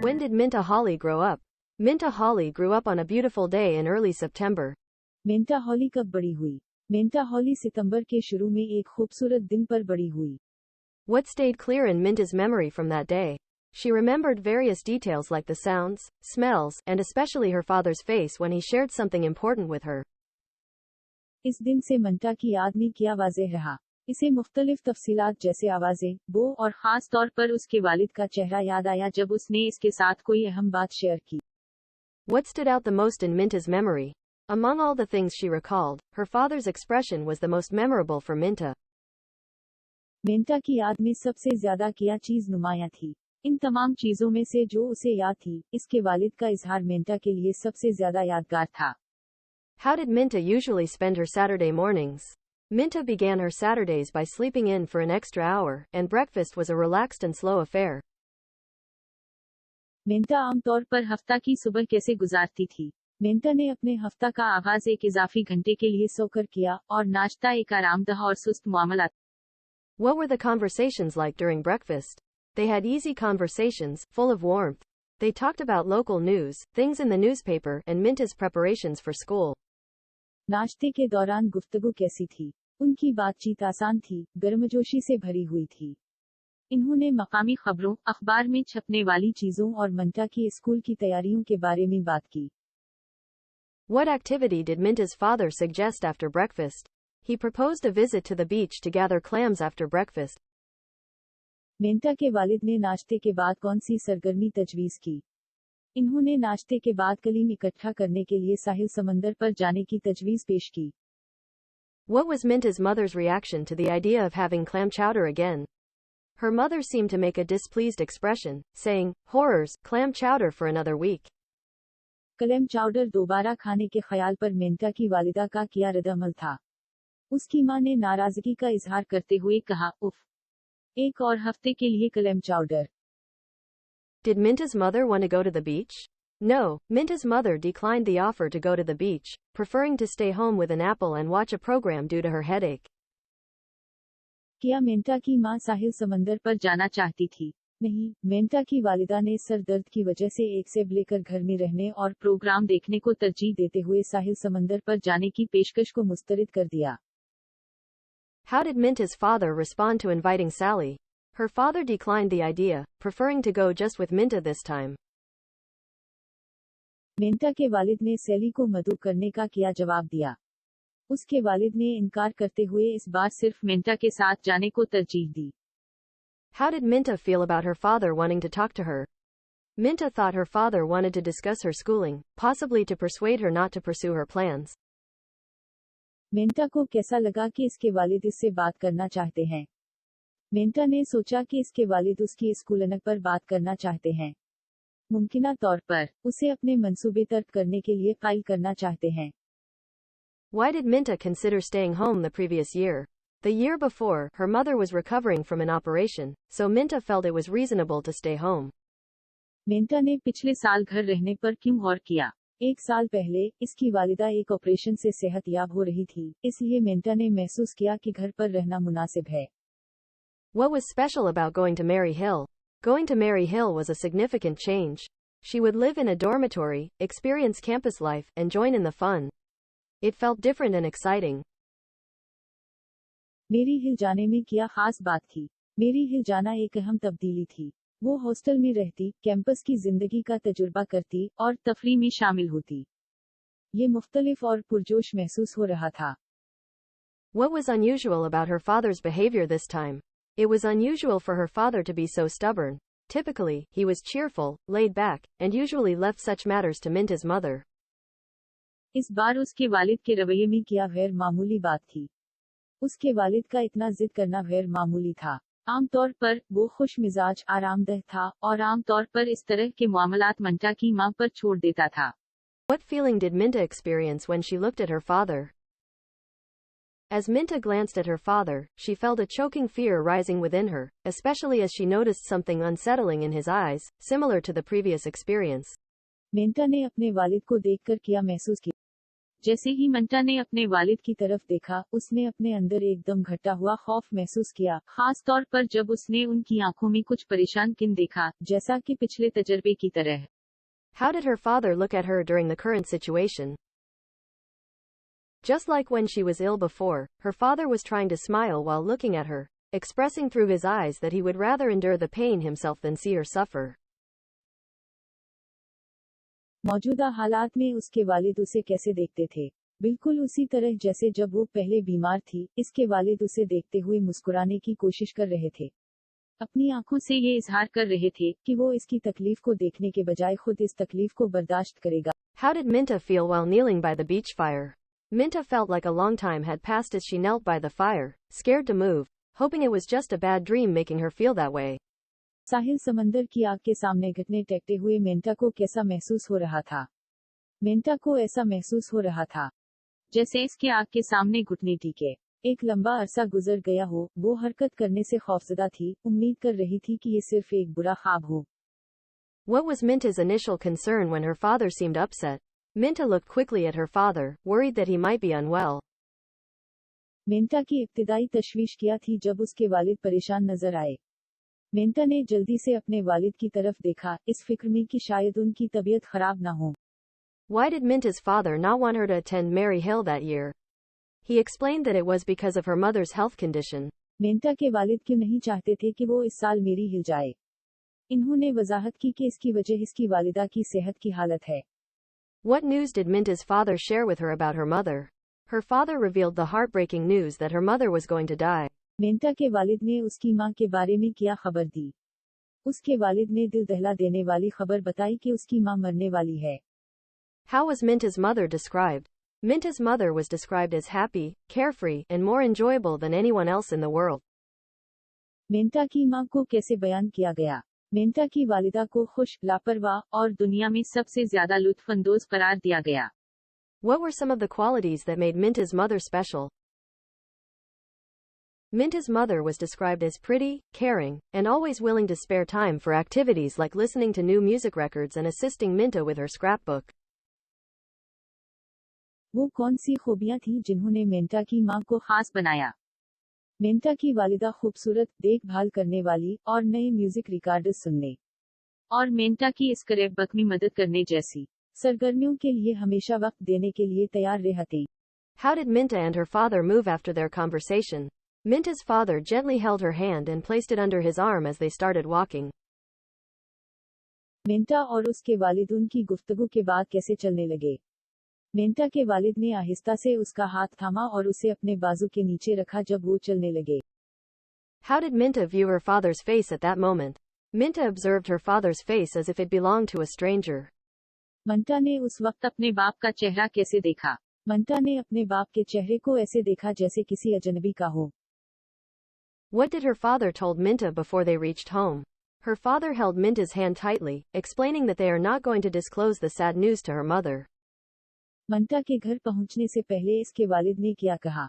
When did Minta Holly grow up? Minta Holly grew up on a beautiful day in early September. मिंटा हॉली कब बड़ी हुई? मिंटा हॉली सितंबर के शुरू में एक खूबसूरत दिन पर बड़ी हुई. What stayed clear in Minta's memory from that day? She remembered various details like the sounds, smells, and especially her father's face when he shared something important with her. इस दिन से मिंटा की याद में क्या वाज़ेह रहा? इसे मुख्तलिफ तफसीलात जैसे आवाजें, बो और खास तौर पर उसके वालिद का चेहरा याद आया जब उसने इसके साथ कोई अहम बात शेयर की. What stood out the most in Minta's memory? Among all the things she recalled, her father's expression was the most memorable for Minta. मिंटा की याद में सबसे ज्यादा क्या चीज नुमाया थी? इन तमाम चीजों में से जो उसे याद थी, इसके वालिद का इजहार मिंटा के लिए सबसे ज्यादा यादगार था. How did Minta usually spend her Saturday mornings? Minta began her Saturdays by sleeping in for an extra hour, and breakfast was a relaxed and slow affair. मिंटा आमतौर पर हफ्ता की सुबह कैसे गुजारती थी? मिंटा ने अपने हफ्ता का आगाज एक इजाफी घंटे के लिए सोकर किया और नाश्ता एक आरामदह और सुस्त मामला. What were the conversations like during breakfast? They had easy conversations, full of warmth. They talked about local news, things in the newspaper, and Minta's preparations for school. नाश्ते के दौरान गुफ्तगू कैसी थी? उनकी बातचीत आसान थी, गर्मजोशी से भरी हुई थी. इन्होंने मकामी खबरों, अखबार में छपने वाली चीजों और मिंटा की स्कूल की तैयारियों के बारे में बात की. What activity did Minta's father suggest after breakfast? He proposed a visit to the beach to gather clams after breakfast. मिंटा के वालिद ने नाश्ते के बाद कौन सी सरगर्मी तजवीज की? इन्होंने नाश्ते के बाद कलीम इकट्ठा करने के लिए साहिल समंदर पर जाने की तजवीज पेश की. What was Minta's mother's reaction to the idea of having clam chowder again? Her mother seemed to make a displeased expression, saying, "Horrors, clam chowder for another week." Clam chowder दोबारा खाने के ख्याल पर मिंटा की वालिदा का क्या रद्द-अमल था? उसकी मां ने नाराजगी का इजहार करते हुए कहा, उफ, एक और हफ्ते के लिए clam chowder. Did Minta's mother want to go to the beach? No, Minta's mother declined the offer to go to the beach, preferring to stay home with an apple and watch a program due to her headache. क्या मिंटा की मां साहिल समंदर पर जाना चाहती थी? नहीं, मिंटा की वालिदा ने सर दर्द की वजह से एक सेब लेकर घर में रहने और प्रोग्राम देखने को तरजीह देते हुए साहिल समंदर पर जाने की पेशकश को मुस्तरद कर दिया. How did Minta's father respond to inviting Sally? Her father declined the idea, preferring to go just with Minta this time. मिंटा के वालिद ने सैली को मदऊ करने का क्या जवाब दिया? उसके वालिद ने इनकार करते हुए इस बार सिर्फ मिंटा के साथ जाने को तरजीह दी. How did Minta feel about her father wanting to talk to her? Minta thought her father wanted to discuss her schooling, possibly to persuade her not to pursue her plans. मिंटा को कैसा लगा कि इसके वालिद इससे बात करना चाहते हैं? मिंटा ने सोचा कि इसके वालिद उसकी स्कूलनक पर बात करना चाहते हैं. मुमकिना तौर पर, उसे अपने मंसूबे तर्क करने के लिए कायल करना चाहते हैं. Why did Minta consider staying home the previous year? The year before, her mother was recovering from an operation, so Minta felt it was reasonable to stay home. मिंटा ने पिछले साल घर रहने पर क्यों गौर किया? एक साल पहले, इसकी वालिदा एक ऑपरेशन से सेहतयाब हो रही थी, इसलिए मिंटा ने महसूस किया कि घर पर रहना मुनासिब है. What was special about going to Mary Hill? Going to Mary Hill was a significant change. She would live in a dormitory, experience campus life, and join in the fun. It felt different and exciting. मेरी हिल जाने में क्या खास बात थी? मेरी हिल जाना एक अहम तब्दीली थी. वो हॉस्टल में रहती, कैंपस की जिंदगी का तजुर्बा करती और तफरीह में शामिल होती. ये मुख्तलिफ और पुरजोश महसूस हो रहा था. What was unusual about her father's behavior this time? It was unusual for her father to be so stubborn. Typically, he was cheerful, laid back, and usually left such matters to Minta's mother. इस बार उसके वालिद के रवैये में क्या गैर मामूली बात थी? उसके वालिद का इतना जिद करना गैर मामूली था. आमतौर पर, वो खुश मिजाज आरामदेह था और आमतौर पर इस तरह के मामलात मिंटा की मां पर छोड़ देता था. What feeling did Minta experience when she looked at her father? As Minta glanced at her father, she felt a choking fear rising within her, especially as she noticed something unsettling in his eyes, similar to the previous experience. मिंटा ने अपने वालिद को देखकर क्या महसूस किया? जैसे ही मंटा ने अपने वालिद की तरफ देखा, उसने अपने अंदर एकदम घटा हुआ खौफ महसूस किया, खास तौर पर जब उसने उनकी आंखों में कुछ परेशान किन देखा, जैसा कि पिछले तजर्बे की तरह। How did her father look at her during the current situation? Just like when she was ill before, her father was trying to smile while looking at her, expressing through his eyes that he would rather endure the pain himself than see her suffer. मौजूदा हालात में उसके वालिद उसे कैसे देखते थे? बिल्कुल उसी तरह जैसे जब वो पहले बीमार थी, इसके वालिद उसे देखते हुए मुस्कुराने की कोशिश कर रहे थे। अपनी आंखों से ये इजहार कर रहे थे कि वो इसकी तकलीफ को देखने के बजाय खुद इस तकलीफ को बर्दाश्त करेगा। How did Minta feel while kneeling by the beach fire? Minta felt like a long time had passed as she knelt by the fire, scared to move, hoping it was just a bad dream making her feel that way. साहिल समंदर की आग के सामने घटने टेकते हुए Manta को कैसा महसूस हो रहा था? मेंटा को ऐसा महसूस हो रहा था जैसे इसके आग के सामने घुटने टीके। एक लंबा अरसा गुजर गया हो, वो हरकत करने से खौफजदा थी, उम्मीद कर रही थी कि ये सिर्फ एक बुरा ख्वाब हो। What was Minta's initial concern when her father seemed upset? Minta looked quickly at her father, worried that he might be unwell. Manta की इब्तिदाई तशवीश क्या थी जब उसके वालिद परेशान नजर आए? मेंटा ने जल्दी से अपने वालिद की तरफ देखा, इस फिक्र में कि शायद उनकी तबीयत खराब ना हो। Why did Minta's father not want her to attend Mary Hill that year? He explained that it was because of her mother's health condition. Manta के वालिद क्यों नहीं चाहते थे कि वो इस साल मेरी हिल जाए? इन्होंने वजाहत की कि इसकी वजह इसकी वालिदा की सेहत की हालत है। What news did Minta's father share with her about her mother? Her father revealed the heartbreaking news that her mother was going to die. Manta के वालिद ने उसकी मां के बारे में क्या खबर दी? उसके वालिद ने दिल दहला देने वाली खबर बताई कि उसकी मां मरने वाली है। How was Minta's mother described? Minta's mother was described as happy, carefree, and more enjoyable than anyone else in the world. Manta की मां को कैसे बयान किया गया? मेंटा की वालिदा को खुश, लापरवाह और दुनिया में सबसे ज्यादा लुत्फअंदोज करार दिया गया। What were some of the qualities that made Minta's mother special? Minta's mother was described as pretty, caring, and always willing to spare time for activities like listening to new music records and assisting Minta with her scrapbook. वो कौन सी खूबियां थीं जिन्होंने Manta की मां को खास बनाया? मेंटा की वालिदा खूबसूरत, देखभाल करने वाली और नए म्यूजिक रिकॉर्ड्स सुनने और मेंटा की स्क्रैपबुक में मदद करने जैसी सरगर्मियों के लिए हमेशा वक्त देने के लिए तैयार रहती। How did Minta and her father move after their conversation? Minta's father gently held her hand and placed it under his arm as they started walking. Manta और उसके वालिद उनकी गुफ्तगू के बाद कैसे चलने लगे? मेंटा के वालिद ने आहिस्ता से उसका हाथ थामा और उसे अपने बाजू के नीचे रखा जब वो चलने लगे। How did Minta view her father's face at that moment? Minta observed her father's face as if it belonged to a stranger. Mantha ने उस वक्त अपने बाप का चेहरा कैसे देखा? मंटा ने अपने बाप के चेहरे को ऐसे देखा जैसे किसी अजनबी का हो। What did her father told Minta before they reached home? Her father held Minta's hand tightly, explaining that they are not going to disclose the sad news to her mother. Mantha के घर पहुंचने से पहले इसके वालिद ने क्या कहा?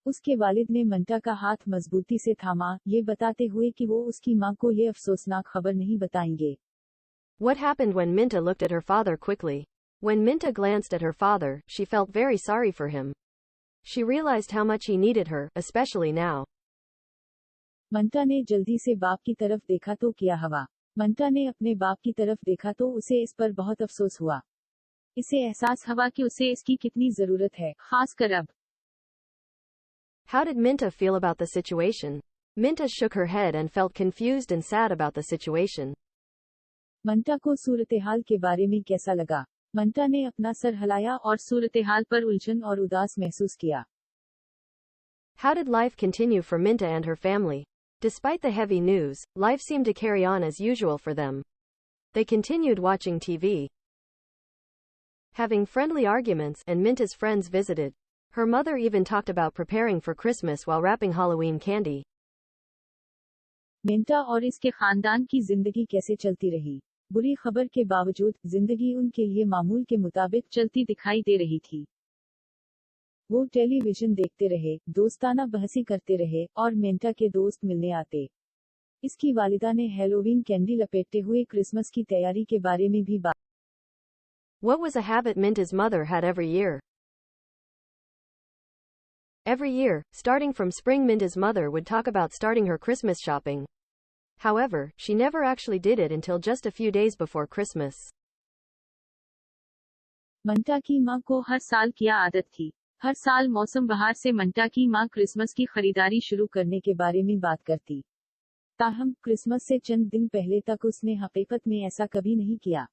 उसके वालिद ने मंटा का हाथ मजबूती से थामा, ये बताते हुए कि वो उसकी मां को ये अफसोसनाक खबर नहीं बताएंगे। What happened when Minta looked at her father quickly? When Minta glanced at her father, she felt very sorry for him. She realized how much he needed her, especially now. Mantha ने जल्दी से बाप की तरफ देखा तो क्या हवा? मंटा ने अपने बाप की तरफ देखा तो उसे इस पर बहुत अफसोस हुआ। इसे एहसास हुआ कि उसे इसकी कितनी जरूरत है, खासकर अब। How did Minta feel about the situation? Minta shook her head and felt confused and sad about the situation. Mantha को सूरत-ए-हाल के बारे में कैसा लगा? मंटा ने अपना सर हिलाया और सूरत-ए-हाल पर उलझन और उदास महसूस किया। How did life continue for Minta and her family? Despite the heavy news, life seemed to carry on as usual for them. They continued watching TV, having friendly arguments, and Minta's friends visited. Her mother even talked about preparing for Christmas while wrapping Halloween candy. मिंटा और इसके खानदान की जिंदगी कैसे चलती रही? बुरी खबर के बावजूद जिंदगी उनके लिए मामूल के मुताबिक चलती दिखाई दे रही थी। वो टेलीविजन देखते रहे, दोस्ताना बहसी करते रहे और मिंटा के दोस्त मिलने आते। इसकी वालिदा ने हैलोवीन कैंडी लपेटते हुए क्रिसमस की तैयारी के बारे में भी बात। What was a habit Minta's mother had every year? Every year, starting from spring, Minta's mother would talk about starting her Christmas shopping. However, she never actually did it until just a few days before Christmas. Mantha की माँ को हर साल क्या आदत थी? हर साल मौसम बहार से मंटा की माँ क्रिसमस की खरीदारी शुरू करने के बारे में बात करती। ताहम क्रिसमस से चंद दिन पहले तक उसने हकीकत में ऐसा कभी नहीं किया।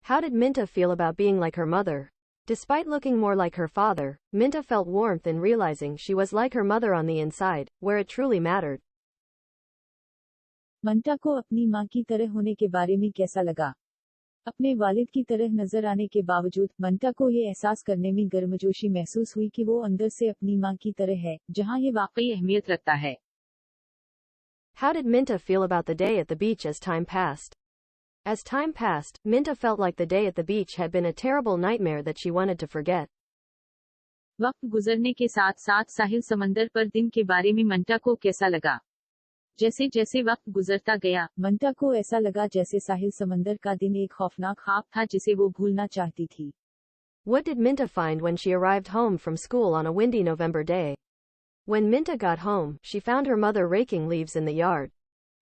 How did Minta feel about being like her mother? Despite looking more like her father, Minta felt warmth in realizing she was like her mother on the inside, where it truly mattered. Mantha को अपनी माँ की तरह होने के बारे में कैसा लगा? अपने वालिद की तरह नजर आने के बावजूद मंटा को ये एहसास करने में गर्मजोशी महसूस हुई कि वो अंदर से अपनी माँ की तरह है, जहाँ ये वाकई अहमियत रखता है। How did Minta feel about the day at the beach as time passed? As time passed, Minta felt like the day at the beach had been a terrible nightmare that she wanted to forget. वक्त गुजरने के साथ साथ साहिल समंदर पर दिन के बारे में मंटा को कैसा लगा? जैसे जैसे वक्त गुजरता गया, मंटा को ऐसा लगा जैसे साहिल समंदर का दिन एक खौफनाक ख्वाब था जिसे वो भूलना चाहती थी। What did Minta find when she arrived home from school on a windy November day? When Minta got home, she found her mother raking leaves in the yard.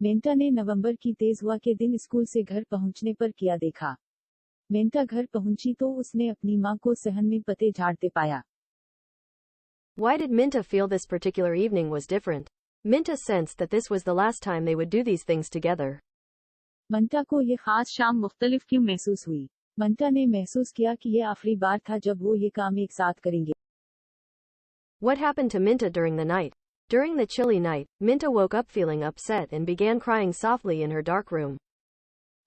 मिंटा ने नवंबर की तेज हवा के दिन स्कूल से घर पहुंचने पर क्या देखा? मिंटा घर पहुंची तो उसने अपनी मां को सहन में पत्ते झाड़ते पाया। Why did Minta feel this particular evening was different? Minta sensed that this was the last time they would do these things together. Mantha को ये खास शाम मुख्तलिफ क्यों महसूस हुई? मंटा ने महसूस किया कि ये आखिरी बार था जब वो ये काम एक साथ करेंगे। What happened to Minta during the night? During the chilly night, Minta woke up feeling upset and began crying softly in her dark room.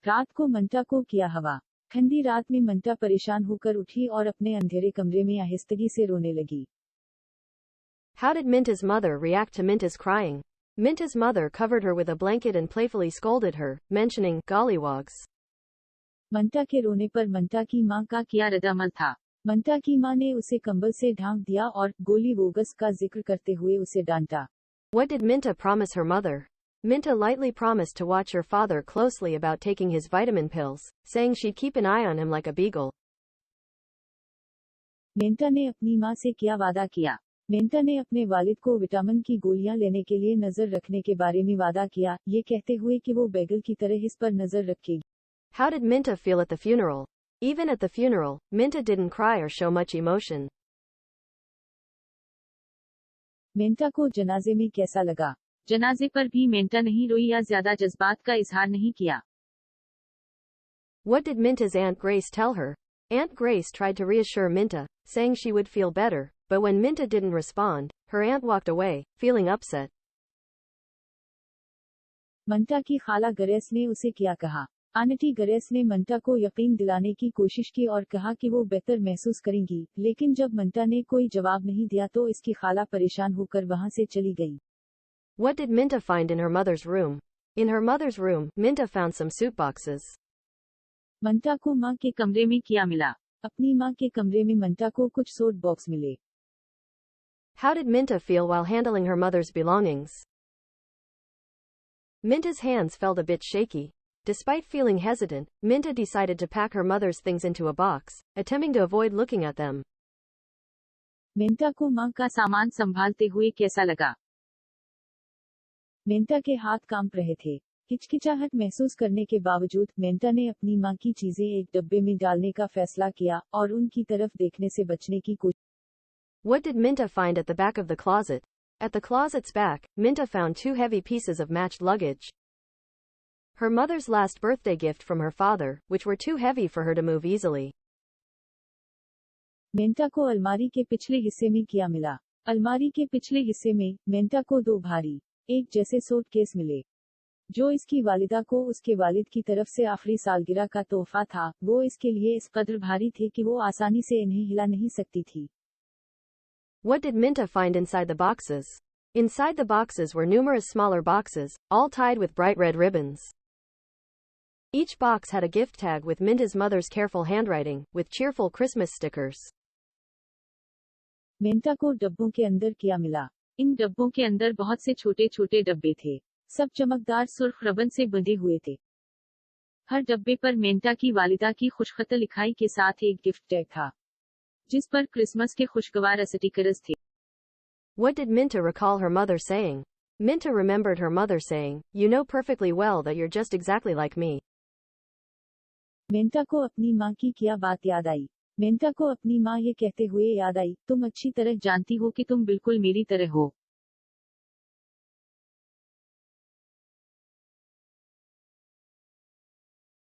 रात को मंटा को क्या हवा? ठंडी रात में मंटा परेशान होकर उठी और अपने अंधेरे कमरे में आहिस्तगी से रोने लगी। How did Minta's mother react to Minta's crying? Minta's mother covered her with a blanket and playfully scolded her, mentioning gollywogs. Mantha के रोने पर मंटा की मां का क्या रद्दअमल था? मंटा की मां ने उसे कंबल से ढांक दिया और गोलीवोगस का जिक्र करते हुए उसे डांटा। What did Minta promise her mother? Minta lightly promised to watch her father closely about taking his vitamin pills, saying she'd keep an eye on him like a beagle. मिंटा ने अपनी मां से क्या वादा किया? मिंटा ने अपने वालिद को विटामिन की गोलियां लेने के लिए नजर रखने के बारे में वादा किया, ये कहते हुए कि वो बेगल की तरह इस पर नजर रखेगी। How did Minta feel at the funeral? Even at the funeral, Minta didn't cry or show much emotion. मिंटा को जनाजे में कैसा लगा? जनाजे पर भी मिंटा नहीं रोई या ज्यादा जज्बात का इजहार नहीं किया। What did Minta's Aunt Grace tell her? Aunt Grace tried to reassure Minta, saying she would feel better, but when Minta didn't respond, her aunt walked away, feeling upset. Mantha की खाला गरेस ने उसे क्या कहा? आंटी गरेस ने मंटा को यकीन दिलाने की कोशिश की और कहा कि वो बेहतर महसूस करेंगी, लेकिन जब मंटा ने कोई जवाब नहीं दिया तो इसकी खाला परेशान होकर वहां से चली गई। What did Minta find in her mother's room? In her mother's room, Minta found some suit boxes. Mantha को मां के कमरे में क्या मिला? अपनी मां के कमरे में मंटा को कुछ सूट बॉक्स मिले। How did Minta feel while handling her mother's belongings? Minta's hands felt a bit shaky. Despite feeling hesitant, Minta decided to pack her mother's things into a box, attempting to avoid looking at them. मिंटा को मां का सामान संभालते हुए कैसा लगा? मिंटा के हाथ कांप रहे थे। हिचकिचाहट महसूस करने के बावजूद मिंटा ने अपनी मां की चीजें एक डब्बे में डालने का फैसला किया और उनकी तरफ देखने से बचने की कोशिश। What did Minta find at the back of the closet? At the closet's back, Minta found 2 heavy pieces of matched luggage. Her mother's last birthday gift from her father, which were too heavy for her to move easily. मिंटा को अलमारी के पिछले हिस्से में क्या मिला? अलमारी के पिछले हिस्से में मिंटा को 2 भारी, एक जैसे सूटकेस मिले, जो इसकी वालिदा को उसके वालिद की तरफ से आखिरी सालगिरह का तोहफा था। वो इसके लिए इस कदर भारी थे कि वो आसानी से इन्हें हिला नहीं सकती थी। What did Minta find inside the boxes? Inside the boxes were numerous smaller boxes, all tied with bright red ribbons. Each box had a gift tag with Minta's mother's careful handwriting, with cheerful Christmas stickers. मिंटा को डब्बों के अंदर क्या मिला? इन डब्बों के अंदर बहुत से छोटे छोटे डब्बे थे, सब चमकदार सुर्ख रबन से बंधे हुए थे। हर डब्बे पर मिंटा की वालिदा की खुशखत लिखाई के साथ एक गिफ्ट टैग था, जिस पर क्रिसमस के खुशगवार स्टिकर्स थे। What did Minta recall her mother saying? Minta remembered her mother saying, "You know perfectly well that you're just exactly like me." मिंटा को अपनी माँ की क्या बात याद आई? मिंटा को अपनी माँ ये कहते हुए याद आई, तुम अच्छी तरह जानती हो कि तुम बिल्कुल मेरी तरह हो।